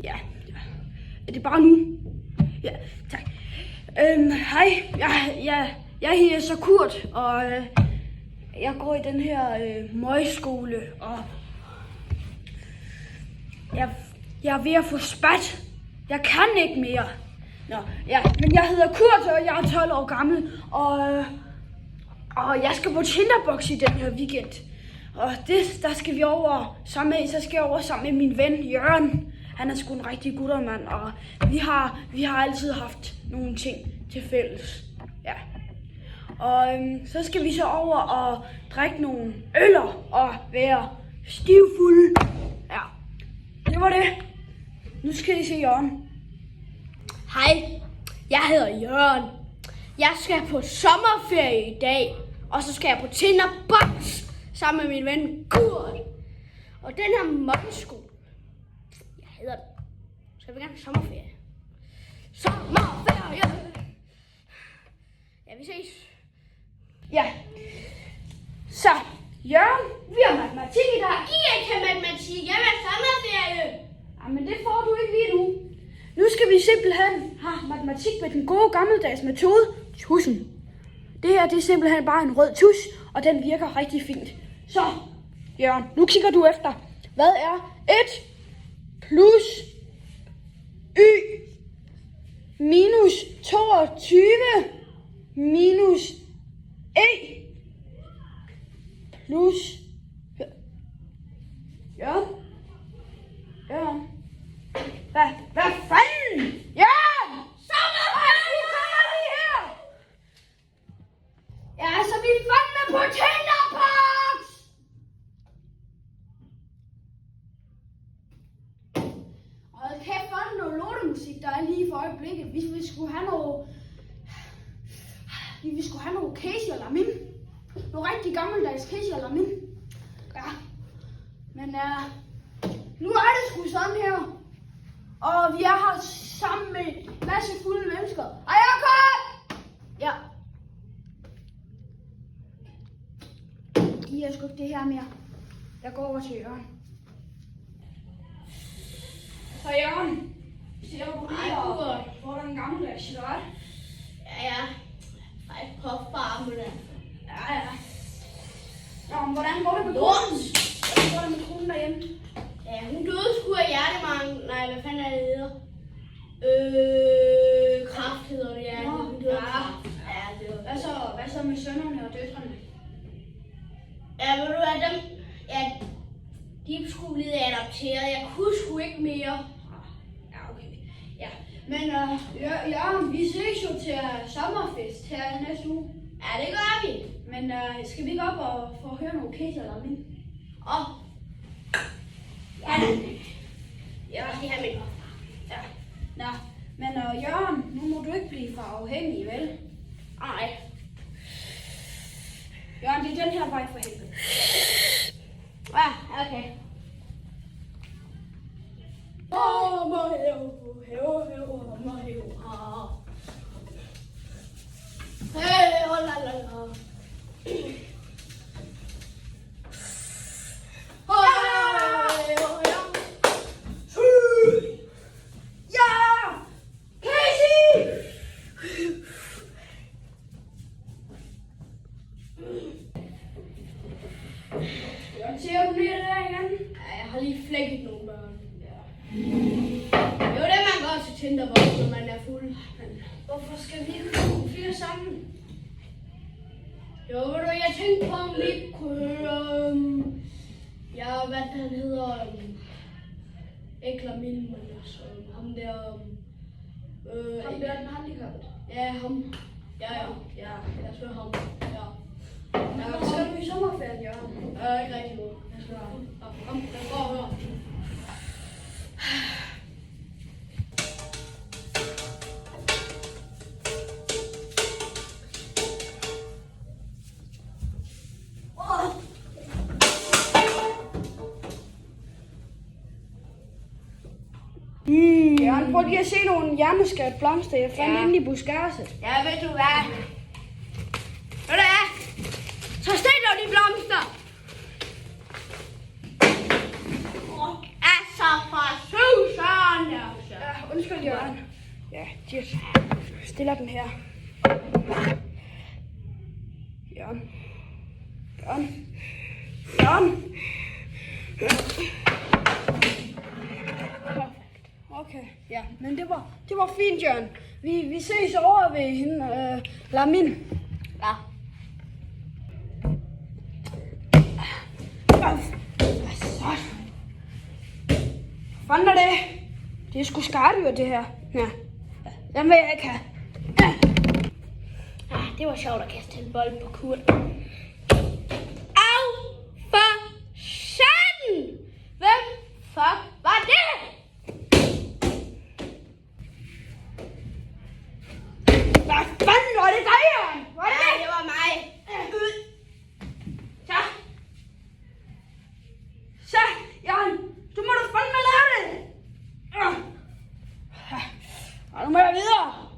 Ja. Er det bare nu? Ja, tak. Hej, jeg hedder så Kurt, og jeg går i den her møgskole, og jeg er ved at få spat. Jeg kan ikke mere. Nå, ja, men jeg hedder Kurt, og jeg er 12 år gammel, og jeg skal på Tinderbox i den her weekend. Og der skal vi over sammen med min ven Jørgen. Han er sgu en rigtig guttermand, og vi har altid haft nogle ting til fælles. Ja. Og så skal vi så over og drikke nogle øller og være stivfulde. Ja, det var det. Nu skal I se Jørgen. Hej, jeg hedder Jørgen. Jeg skal på sommerferie i dag, og så skal jeg på Tinderbox sammen med min ven Kurt. Og den her møgskole, jeg hedder den. Så jeg vil gerne have sommerferie. Sommerferie! Ja, vi ses. Ja. Så, Jørgen, vi har matematik i dag. I ikke have matematik, jeg vil have sommerferie. Jamen, det får du ikke lige nu. Nu skal vi simpelthen have matematik med den gode gammeldags metode, tusen. Det her, det er simpelthen bare en rød tus, og den virker rigtig fint. Så, Jørgen, nu kigger du efter. Hvad er 1 plus y minus 22 minus e plus... Jørgen? Jørgen? Hvad fanden? Jørgen! Sommerferie! Du kommer lige her! Ja, så vi er fandme på Tinderbox! Hold kæft, hvor er det noget lortemusik, der er lige for øjeblikket. Vi skulle have noget... Vi skulle have noget Casey og Lamin. Noget rigtig gammeldags Casey og Lamin. Ja. Men nu er det sgu sådan her. Og vi er her sammen med en masse fulde mennesker. Ej, Jacob! Ja. I er sgu ikke det her mere. Jeg går over til Jørgen. Så Jørgen, ser du lige og får den gammeldags cigaret? Ja. Ej, påfarmene. Ja. Nå, men hvordan går det med konen? Hvordan går det med konen derhjemme? Ja, hun døde sgu af hjertemangel. Nej, hvad fanden er det hedder? Kræft hedder det, ja. Nå, Hun døde af ja. kræft. Ja, det var... Hvad så med sønnerne og døtrene? Ja, ved du hvad, dem... Ja, de skulle blive adopteret. Jeg kunne sgu ikke mere. Ja, okay. Ja, men Jørgen, vi ses jo til sommerfest her næste uge. Ja, det gør vi. Men skal vi ikke op og få høre noget Casey eller Lamin? Og... Ja, Ja. de har mit. Ja. Nå, men Jørgen, nu må du ikke blive for afhængig, vel? Nej. Jørgen, det er den her vej for helvede. Ja, okay. Hey, oh la la la. Ser du lige der igen? Ja, jeg har lige flækket nogle børn. Ja. Jo, det er man godt til Tinderbox, når man er fuld. Men Hvorfor skal vi ikke kunne flere sammen? jo, ved du, jeg tænkte på, om vi ikke kunne høre... ja, hvad han hedder... ikke Lamin, men altså ham der... Ham der er den handicappet. ja, ham. Ja, jeg spørger ham. Ja. Hvad skal du i sommerferien, Jørgen? Ikke rigtig noget. Jeg spørger ham. Kom, lad os gå og høre. Jørgen, prøv lige at se nogle hjerneskade blomster, jeg fandt inde i buskadset. Ja, ved du hvad? Ved du hvad? Så stil dog de blomster. Altså for susan. Jeg stiller den her. Jørgen. Jørgen. Jørgen. Perfekt. Okay, ja, men det var fint, Jørgen. Vi ses over ved hende, Lamin. Ja. Så. Fanden er det? Det er sgu skardyr, det her. Ja. Den vil jeg ikke have. Ja. Det var sjovt at kaste en bold på Kurt. Au! For satan! Hvem fuck var det? Hvad fanden var det dig, Jørgen? Var det Ja, det? det var mig. Så. Så, Jørgen. Du må da fandme lære det. Nu må jeg videre.